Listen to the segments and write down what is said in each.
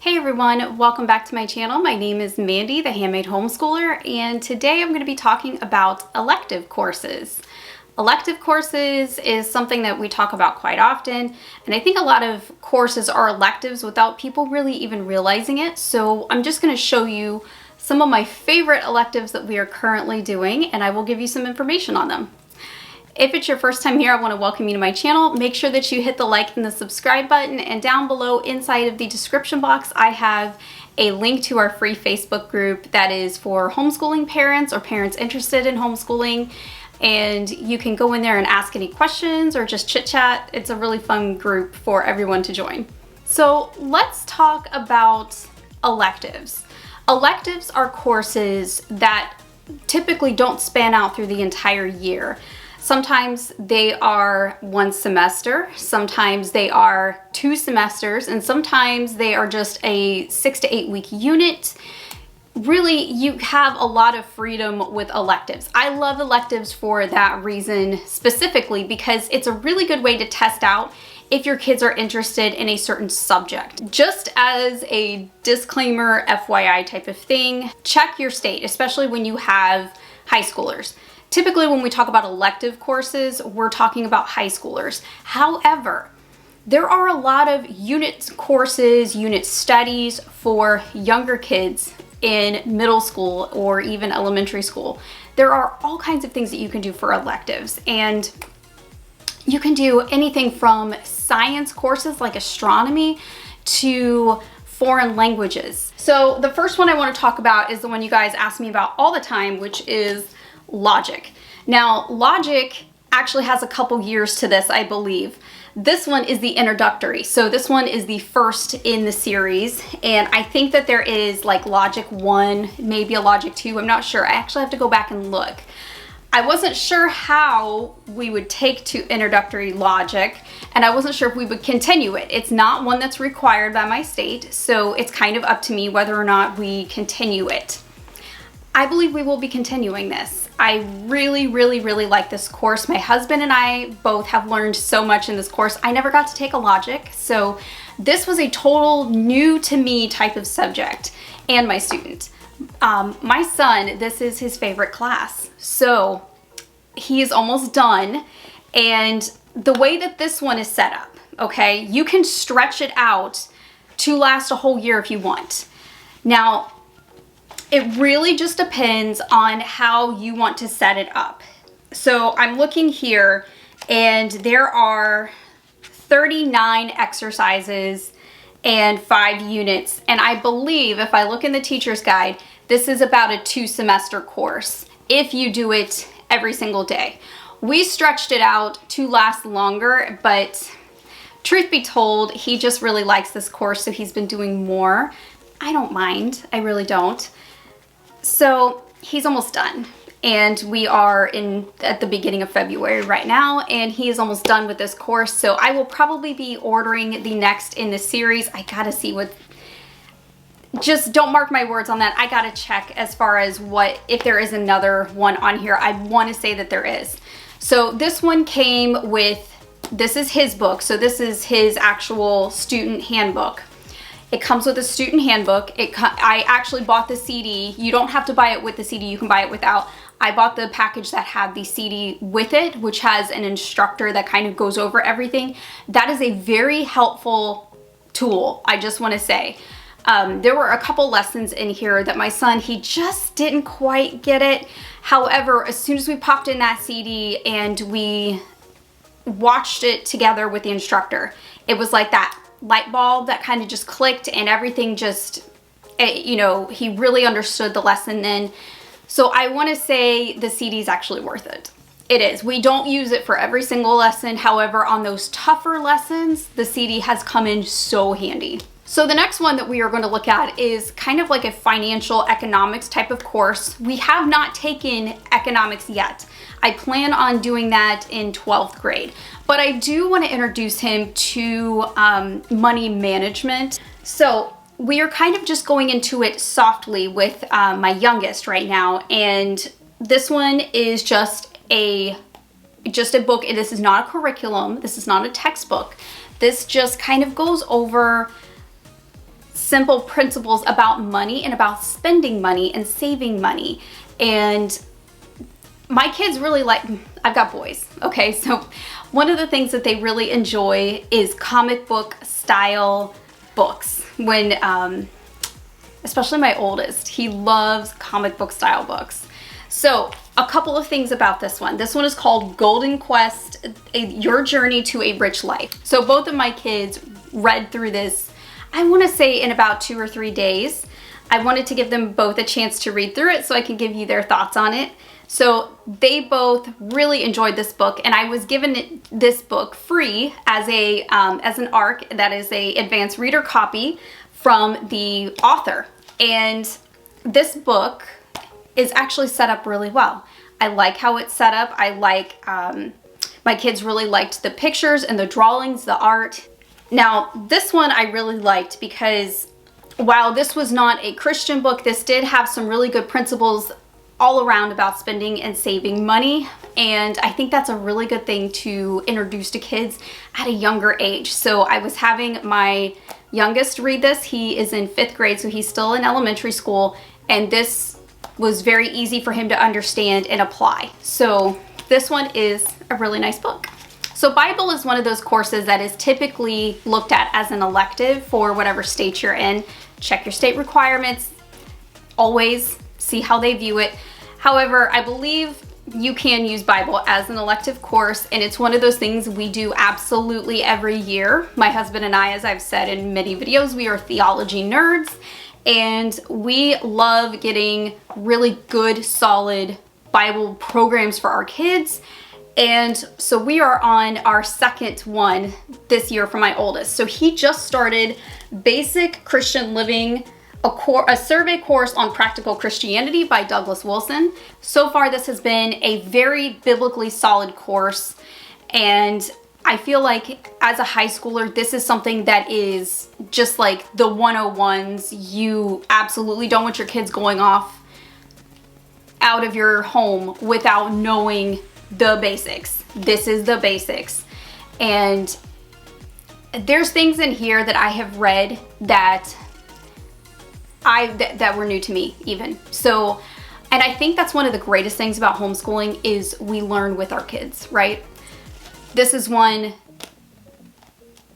Hey everyone, welcome back to my channel. My name is Mandy, the Handmade Homeschooler, and today I'm going to be talking about elective courses. Elective courses is something that we talk about quite often, and I think a lot of courses are electives without people really even realizing it. So I'm just going to show you some of my favorite electives that we are currently doing, and I will give you some information on them. If it's your first time here, I want to welcome you to my channel. Make sure that you hit the like and the subscribe button, and down below inside of the description box I have a link to our free Facebook group that is for homeschooling parents or parents interested in homeschooling, and you can go in there and ask any questions or just chit chat. It's a really fun group for everyone to join. So let's talk about electives. Electives are courses that typically don't span out through the entire year. Sometimes they are one semester, sometimes they are 2 semesters, and sometimes they are just a 6 to 8 week unit. Really, you have a lot of freedom with electives. I love electives for that reason specifically, because it's a really good way to test out if your kids are interested in a certain subject. Just as a disclaimer, FYI type of thing, check your state, especially when you have high schoolers. Typically, when we talk about elective courses, we're talking about high schoolers. However, there are a lot of unit courses, unit studies for younger kids in middle school or even elementary school. There are all kinds of things that you can do for electives, and you can do anything from science courses like astronomy to foreign languages. So the first one I want to talk about is the one you guys ask me about all the time, which is logic. Now, logic actually has a couple years to this, I believe. This one is the introductory. So this one is the first in the series, and I think that there is like logic 1, maybe a logic 2. I'm not sure. I actually have to go back and look. I wasn't sure how we would take to introductory logic, and I wasn't sure if we would continue it. It's not one that's required by my state, so it's kind of up to me whether or not we continue it. I believe we will be continuing this. I really like this course. My husband and I both have learned so much in this course. I never got to take a logic, so this was a total new to me type of subject, and my student. My son, this is his favorite class, so he is almost done, and the way that this one is set up, okay, you can stretch it out to last a whole year if you want. Now, it really just depends on how you want to set it up. So I'm looking here, and there are 39 exercises and 5 units. And I believe, if I look in the teacher's guide, this is about a 2-semester course if you do it every single day. We stretched it out to last longer, but truth be told, he just really likes this course, so he's been doing more. I don't mind, I really don't. So he's almost done, and we are at the beginning of February right now, and he is almost done with this course. So I will probably be ordering the next in the series. I gotta see what, just don't mark my words on that. I gotta check as far as if there is another one on here. I want to say that there is. So this one came with, this is his book. So this is his actual student handbook. It comes with a student handbook. I actually bought the CD. You don't have to buy it with the CD, you can buy it without. I bought the package that had the CD with it, which has an instructor that kind of goes over everything. That is a very helpful tool, I just want to say. There were a couple lessons in here that my son, he just didn't quite get it. However, as soon as we popped in that CD and we watched it together with the instructor, it was like that light bulb that kind of just clicked, and everything just, you know, he really understood the lesson then. So I want to say the CD is actually worth it. It is. We don't use it for every single lesson. However, on those tougher lessons, the CD has come in so handy. So the next one that we are going to look at is kind of like a financial economics type of course. We have not taken economics yet. I plan on doing that in 12th grade, but I do want to introduce him to money management. So we are kind of just going into it softly with my youngest right now, and this one is just a book. This is not a curriculum. This is not a textbook. This just kind of goes over simple principles about money and about spending money and saving money. And my kids really like, I've got boys, okay? So one of the things that they really enjoy is comic book style books. When, especially my oldest, he loves comic book style books. So a couple of things about this one. This one is called Golden Quest, Your Journey to a Rich Life. So both of my kids read through this, I want to say in about 2 or 3 days. I wanted to give them both a chance to read through it so I can give you their thoughts on it. So they both really enjoyed this book, and I was given this book free as an ARC, that is a advanced reader copy from the author. And this book is actually set up really well. I like how it's set up. I like, my kids really liked the pictures and the drawings, the art. Now, this one I really liked because while this was not a Christian book, this did have some really good principles all around about spending and saving money. And I think that's a really good thing to introduce to kids at a younger age. So I was having my youngest read this. He is in 5th grade, so he's still in elementary school. And this was very easy for him to understand and apply. So this one is a really nice book. So Bible is one of those courses that is typically looked at as an elective for whatever state you're in. Check your state requirements. Always see how they view it. However, I believe you can use Bible as an elective course, and it's one of those things we do absolutely every year. My husband and I, as I've said in many videos, we are theology nerds, and we love getting really good, solid Bible programs for our kids. And so we are on our 2nd one this year for my oldest. So he just started Basic Christian Living, a survey course on practical Christianity by Douglas Wilson. So far, this has been a very biblically solid course, and I feel like as a high schooler, this is something that is just like the 101s. You absolutely don't want your kids going off out of your home without knowing the basics. This is the basics. And there's things in here that I have read that that were new to me even. So, and I think that's one of the greatest things about homeschooling is we learn with our kids, right? This is one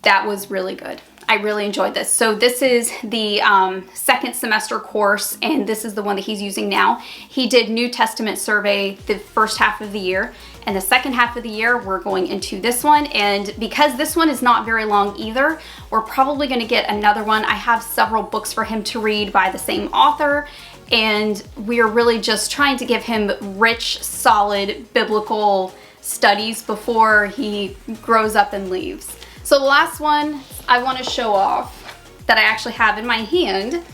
that was really good. I really enjoyed this. So this is the 2nd semester course, and this is the one that he's using now. He did New Testament survey the first half of the year, and the second half of the year we're going into this one. And because this one is not very long either, we're probably going to get another one. I have several books for him to read by the same author, and we are really just trying to give him rich, solid biblical studies before he grows up and leaves. So the last one I want to show off that I actually have in my hand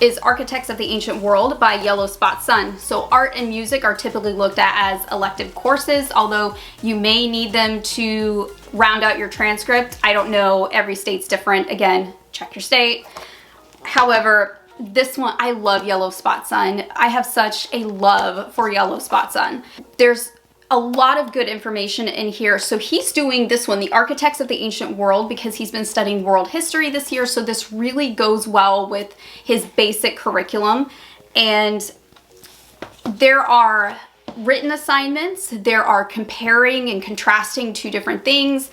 is Architects of the Ancient World by Yellow Spot Sun. So art and music are typically looked at as elective courses, although you may need them to round out your transcript. I don't know, every state's different. Again, check your state. However, this one, I love Yellow Spot Sun. I have such a love for Yellow Spot Sun. There's a lot of good information in here. So he's doing this one, the Architects of the Ancient World, because he's been studying world history this year. So this really goes well with his basic curriculum. And there are written assignments. There are comparing and contrasting two different things.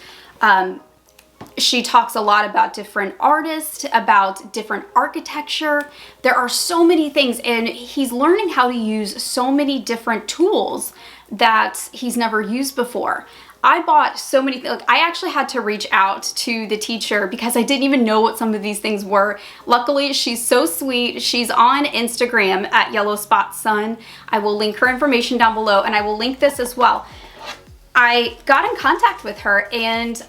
She talks a lot about different artists, about different architecture. There are so many things, and he's learning how to use so many different tools that he's never used before. I bought so many, like I actually had to reach out to the teacher because I didn't even know what some of these things were. Luckily, she's so sweet. She's on Instagram at Yellow Spot Sun. I will link her information down below, and I will link this as well. I got in contact with her, and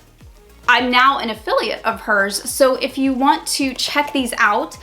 I'm now an affiliate of hers. So if you want to check these out,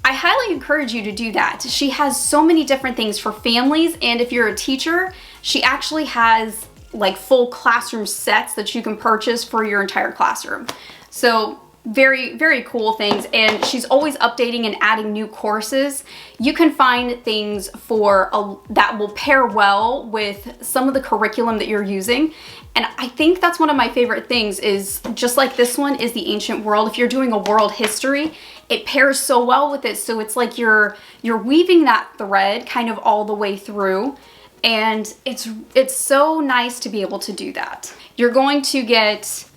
I highly encourage you to do that. She has so many different things for families, and if you're a teacher, she actually has like full classroom sets that you can purchase for your entire classroom. So very, very cool things, and she's always updating and adding new courses. You can find things that will pair well with some of the curriculum that you're using. And I think that's one of my favorite things, is just like this one is the ancient world. If you're doing a world history, it pairs so well with it. So it's like you're weaving that thread kind of all the way through. And it's so nice to be able to do that. You're going to get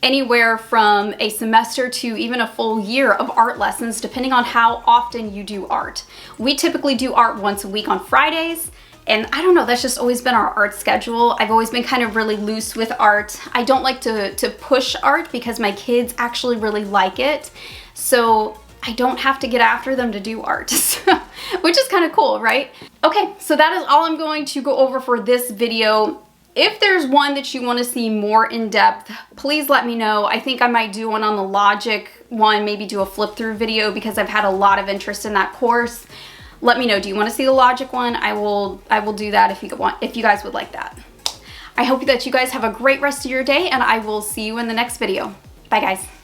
anywhere from a semester to even a full year of art lessons, depending on how often you do art. We typically do art once a week on Fridays, and I don't know, that's just always been our art schedule. I've always been kind of really loose with art. I don't like to push art because my kids actually really like it, so I don't have to get after them to do art, which is kind of cool, right? Okay, so that is all I'm going to go over for this video. If there's one that you want to see more in depth, please let me know. I think I might do one on the logic one, maybe do a flip through video, because I've had a lot of interest in that course. Let me know, do you want to see the logic one? I will do that if you guys would like that. I hope that you guys have a great rest of your day, and I will see you in the next video. Bye guys.